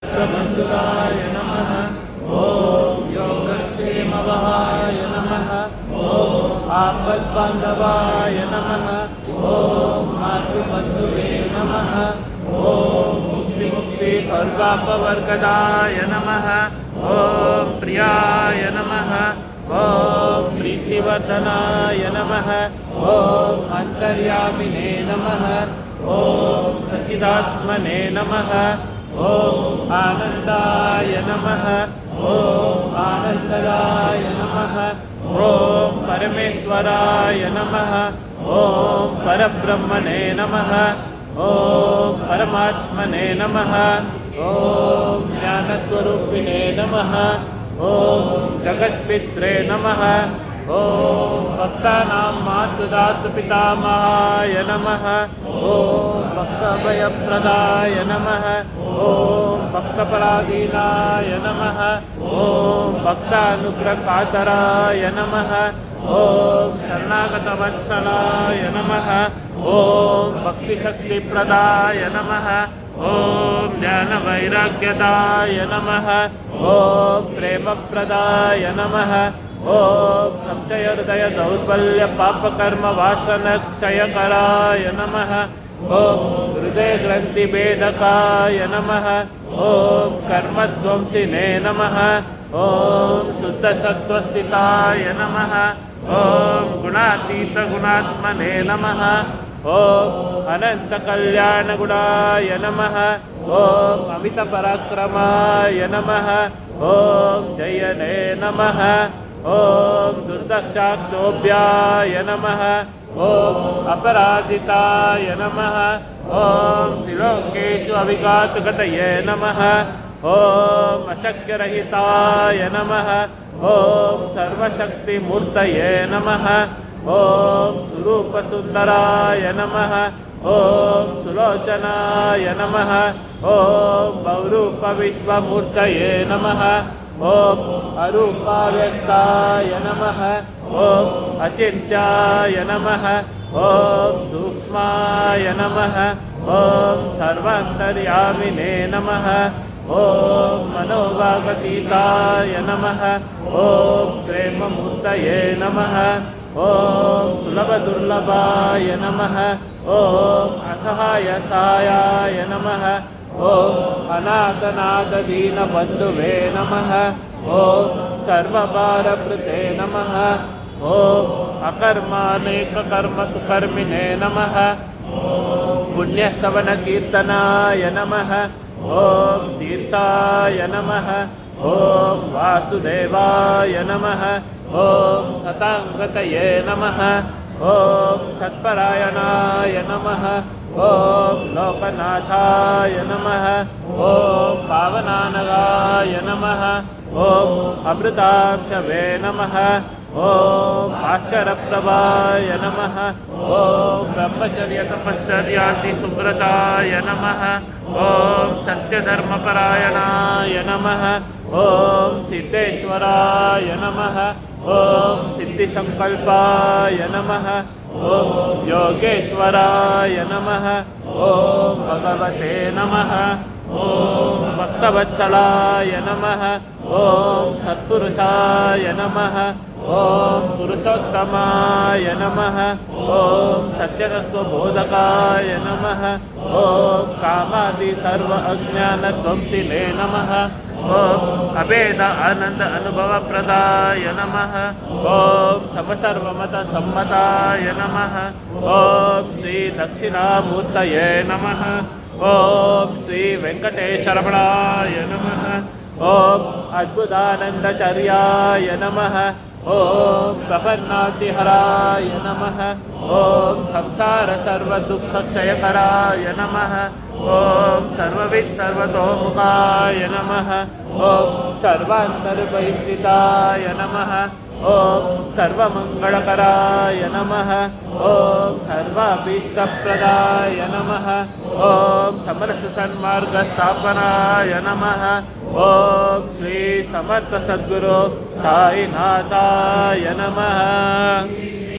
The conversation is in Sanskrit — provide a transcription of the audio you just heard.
बन्धुराय नमः। ॐ योगक्षेमवहाय नमः। ॐ आपद्बान्धवाय नमः। ॐ मातृबन्धुवे नमः। ॐ मुक्ति स्वर्गापवर्गदाय नमः। ॐ प्रियाय नमः। ॐ प्रीतिवर्धनाय नमः। ॐ अन्तर्यामिने नमः। ॐ सच्चिदात्मने नमः। ॐ आनन्दाय नमः। ॐ आनन्ददाय नमः। ॐ परमेश्वराय नमः। ॐ परब्रह्मणे नमः। ॐ परमात्मने नमः। ॐ ज्ञानस्वरूपिणे नमः। ॐ जगत्पित्रे नमः। ॐ भक्तानां मातृदातृपितामहाय नमः। ॐ भक्तभयप्रदाय नमः। ॐ भक्तपराधीनाय नमः। ॐ भक्तानुग्रहकातराय नमः। ॐ शरणागतवत्सलाय नमः। ॐ भक्तिशक्तिप्रदाय नमः। ॐ ज्ञानवैराग्यदाय नमः। ॐ प्रेमप्रदाय नमः। ॐ संशयहृदय दौर्बल्य पापकर्म वासनक्षयकराय नमः। ॐ हृदयग्रन्थिभेदकाय नमः। ॐ कर्मध्वंसिने नमः। ॐ शुद्धसत्त्वस्थिताय नमः। ॐ गुणातीतगुणात्मने नमः। ॐ अनन्तकल्याणगुणाय नमः। ॐ अमितपराक्रमाय नमः। ॐ जयने नमः। ॐ दुर्दक्षाक्षोभ्याय नमः। ॐ अपराजिताय नमः। ॐ त्रिलोकेषु अविघातगतये नमः। ॐ अशक्यरहिताय नमः। ॐ सर्वशक्तिमूर्तये नमः। ॐ सुरूपसुन्दराय नमः। ॐ सुलोचनाय नमः। ॐ बहुरूपविश्वमूर्तये नमः। ॐ अरूपाव्यक्ताय नमः। ॐ अचिन्त्याय नमः। ॐ सूक्ष्माय नमः। ॐ सर्वान्तर्यामिने नमः। ॐ मनोभागतीताय नमः। ॐ प्रेममूर्तये नमः। ॐ सुलभदुर्लभाय नमः। ॐ असहायसहायाय नमः। ॐ अनाथनाथदीनबन्धुवे नमः। ॐ सर्वभारभृते नमः। ॐ अकर्मानेककर्मसुकर्मिणे नमः। पुण्यश्रवणकीर्तनाय नमः। ॐ तीर्थाय नमः। ॐ वासुदेवाय नमः। ॐ सताङ्गतये नमः। ॐ सत्परायणाय नमः। ॐ लोकनाथाय नमः। ॐ पावनानगाय नमः। ॐ अमृतांशवे नमः। ॐ भास्करप्रभाय नमः। ॐ ब्रह्मचर्यतपश्चर्यातिसुब्रताय नमः। ॐ सत्यधर्मपरायणाय नमः। ॐ सिद्धेश्वराय नमः। ॐ सिद्धिसङ्कल्पाय नमः। ॐ योगेश्वराय नमः। ॐ भगवते नमः। ॐ भक्तवत्सलाय नमः। ॐ सत्पुरुषाय नमः। ॐ पुरुषोत्तमाय नमः। ॐ सत्यतत्त्वबोधकाय नमः। ॐ कामादि सर्व अज्ञानध्वंसिने नमः। ॐ अभेद आनंद अनुभवप्रदाय नमः। ॐ समसर्वमतसम्मताय नमः। ॐ श्री दक्षिणामूर्तये नमः। ॐ श्री वेङ्कटेशरमणाय नमः। ॐ अद्भुतानन्दचर्याय नमः। ॐ प्रपन्नातिहराय नमः। ॐ संसार सर्वदुःखक्षयकराय नमः। ॐ सर्ववित् सर्वतोमुखाय नमः। ॐ सर्वान्तर्बहिस्थिताय नमः। ॐ सर्वमङ्गलकराय नमः। ॐ सर्वाभीष्टप्रदाय नमः। ॐ समरससन्मार्गस्थापनाय नमः। ॐ श्री समर्थ सद्गुरु साईनाथाय नमः।